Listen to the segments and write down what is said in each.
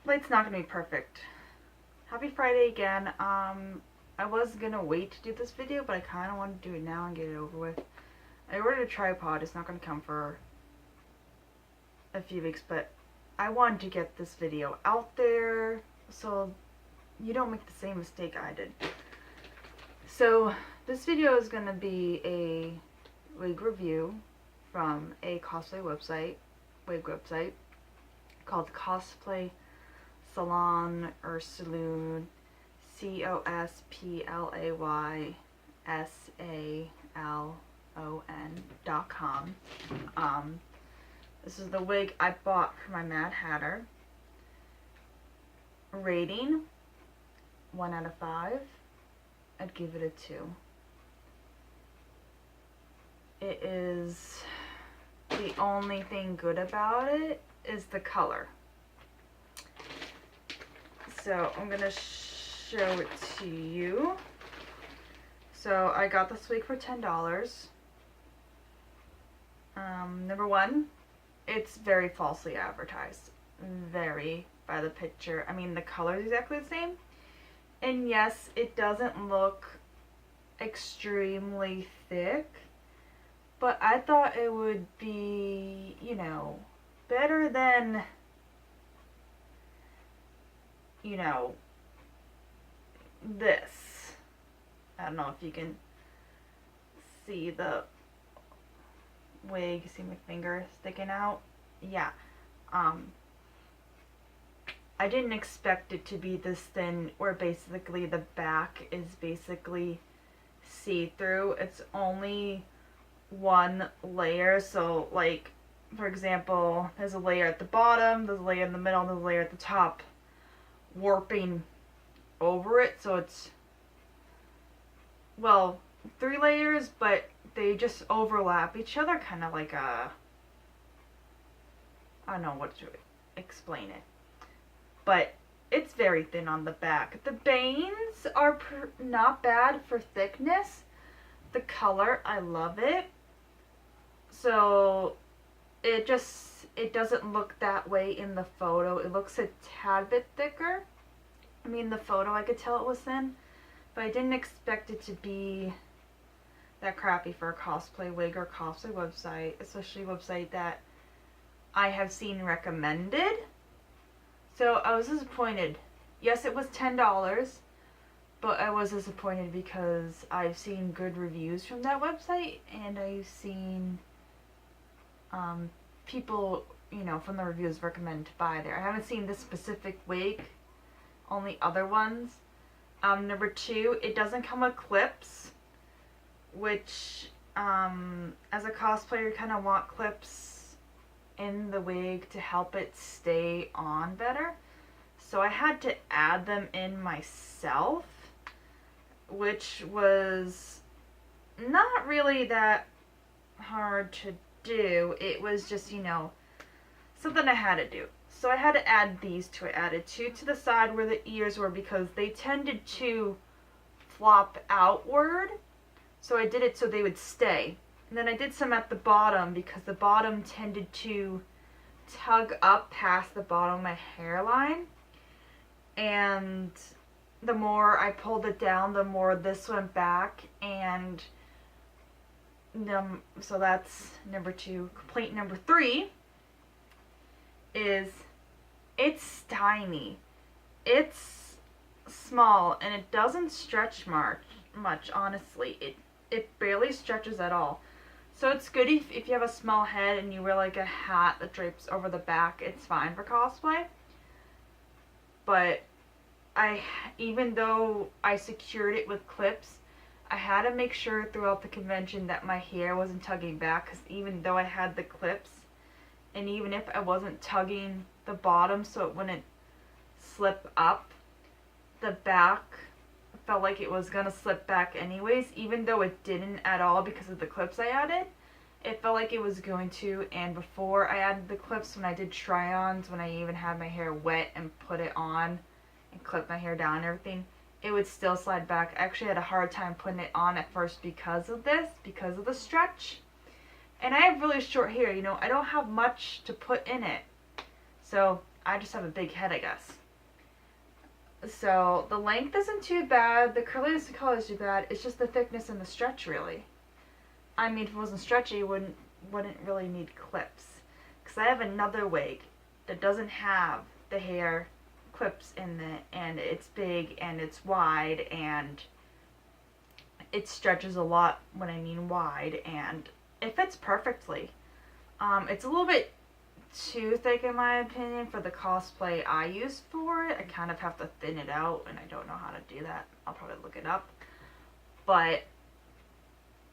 It's not gonna be perfect. Happy Friday again. I was gonna wait to do this video, but I kind of want to do it now and get it over with. I ordered a tripod. It's not gonna come for a few weeks, but I wanted to get this video out there so you don't make the same mistake I did. So this video is gonna be a wig review from a cosplay wig website called Cosplay, Salon, or Saloon, COSPLAYSALON.com. This is the wig I bought for my Mad Hatter. Rating, 1 out of 5. I'd give it a 2. It is, the only thing good about it is the color. So I'm gonna show it to you. So I got this wig for $10. Number one, it's very falsely advertised. Very, by the picture. I mean, the color is exactly the same. And yes, it doesn't look extremely thick, but I thought it would be, you know, better than, you know, this. I don't know if you can see the wig. See my finger sticking out? Yeah. I didn't expect it to be this thin, where basically the back is basically see-through. It's only one layer, so like, for example, there's a layer at the bottom, there's a layer in the middle, and there's a layer at the top warping over it, so it's, well, 3 layers, but they just overlap each other, kind of like a, I don't know what to explain it, but it's very thin on the back. The bangs are not bad for thickness. The color, I love it. So it doesn't look that way in the photo. It looks a tad bit thicker. I mean, the photo I could tell it was thin, but I didn't expect it to be that crappy for a cosplay wig or cosplay website, especially a website that I have seen recommended. So I was disappointed. Yes, it was $10, but I was disappointed because I've seen good reviews from that website, and I've seen people, you know, from the reviews recommend to buy there. I haven't seen this specific wig, only other ones. Number 2, it doesn't come with clips, which as a cosplayer, you kind of want clips in the wig to help it stay on better. So I had to add them in myself, which was not really that hard to do. It was just, you know, something I had to do. So I had to add these to it. I added 2 to the side where the ears were because they tended to flop outward. So I did it so they would stay. And then I did some at the bottom because the bottom tended to tug up past the bottom of my hairline. And the more I pulled it down, the more this went back. And so that's number 2. Complaint number 3 is it's tiny. It's small and it doesn't stretch much, honestly. It barely stretches at all. So it's good if you have a small head and you wear like a hat that drapes over the back, it's fine for cosplay. But even though I secured it with clips, I had to make sure throughout the convention that my hair wasn't tugging back, because even though I had the clips, and even if I wasn't tugging the bottom so it wouldn't slip up, the back felt like it was gonna slip back anyways, even though it didn't at all because of the clips I added. It felt like it was going to, and before I added the clips, when I did try-ons, when I even had my hair wet and put it on and clipped my hair down and everything, it would still slide back. I actually had a hard time putting it on at first because of this, because of the stretch. And I have really short hair, you know, I don't have much to put in it. So I just have a big head, I guess. So the length isn't too bad. The curliness and color is too bad. It's just the thickness and the stretch, really. I mean, if it wasn't stretchy, it wouldn't really need clips. Because I have another wig that doesn't have the hair clips in it, and it's big and it's wide and it stretches a lot when I mean wide, and it fits perfectly. It's a little bit too thick in my opinion for the cosplay I use for it. I kind of have to thin it out, and I don't know how to do that. I'll probably look it up. But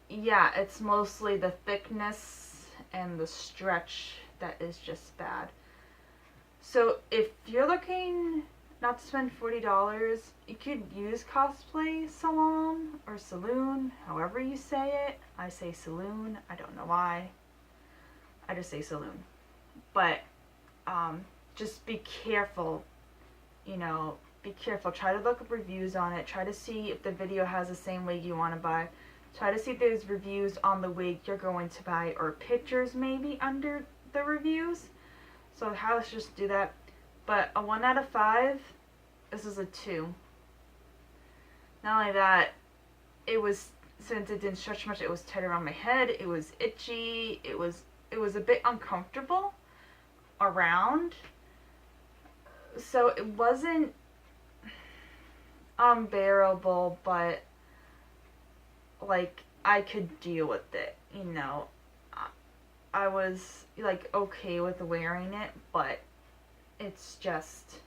yeah, it's mostly the thickness and the stretch that is just bad. So if you're looking not to spend $40, you could use Cosplay Salon or Saloon, however you say it. I say Saloon. I don't know why. I just say Saloon. But just be careful. You know, be careful. Try to look up reviews on it. Try to see if the video has the same wig you want to buy. Try to see if there's reviews on the wig you're going to buy, or pictures maybe under the reviews. So let's just do that. But a 1 out of 5, this is a 2. Not only that, it was, since it didn't stretch much, it was tight around my head, it was itchy, it was a bit uncomfortable around. So it wasn't unbearable, but like I could deal with it, you know. I was like okay with wearing it, but it's just,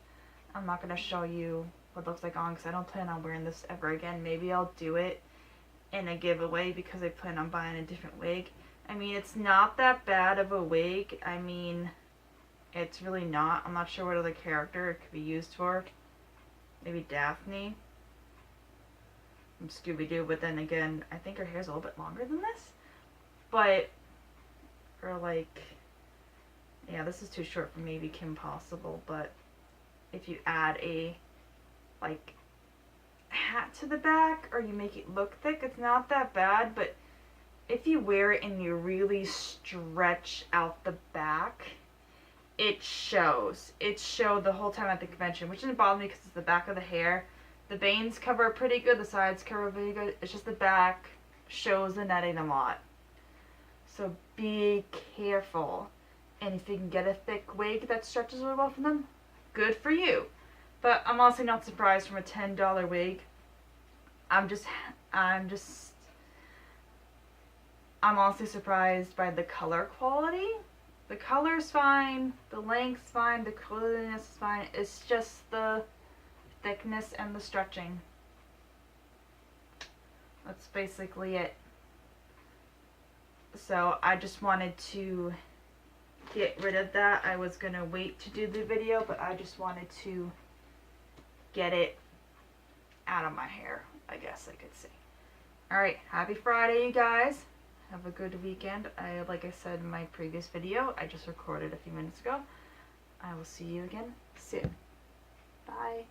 I'm not gonna show you what it looks like on, because I don't plan on wearing this ever again. Maybe I'll do it in a giveaway because I plan on buying a different wig. I mean, it's not that bad of a wig. I mean, it's really not. I'm not sure what other character it could be used for. Maybe Daphne from Scooby-Doo, but then again, I think her hair's a little bit longer than this. But, or like, yeah, this is too short for maybe Kim Possible, but if you add a, like, hat to the back, or you make it look thick, it's not that bad. But if you wear it and you really stretch out the back, it shows. It showed the whole time at the convention, which didn't bother me because it's the back of the hair. The bangs cover pretty good, the sides cover pretty good. It's just the back shows the netting a lot. So be careful. And if you can get a thick wig that stretches really well for them, good for you. But I'm honestly not surprised from a $10 wig. I'm honestly surprised by the color quality. The color's fine, the length's fine, the curliness is fine. It's just the thickness and the stretching. That's basically it. So I just wanted to get rid of that. I was gonna wait to do the video, but I just wanted to get it out of my hair, I guess I could say. Alright, happy Friday, you guys. Have a good weekend. Like I said in my previous video, I just recorded a few minutes ago. I will see you again soon. Bye.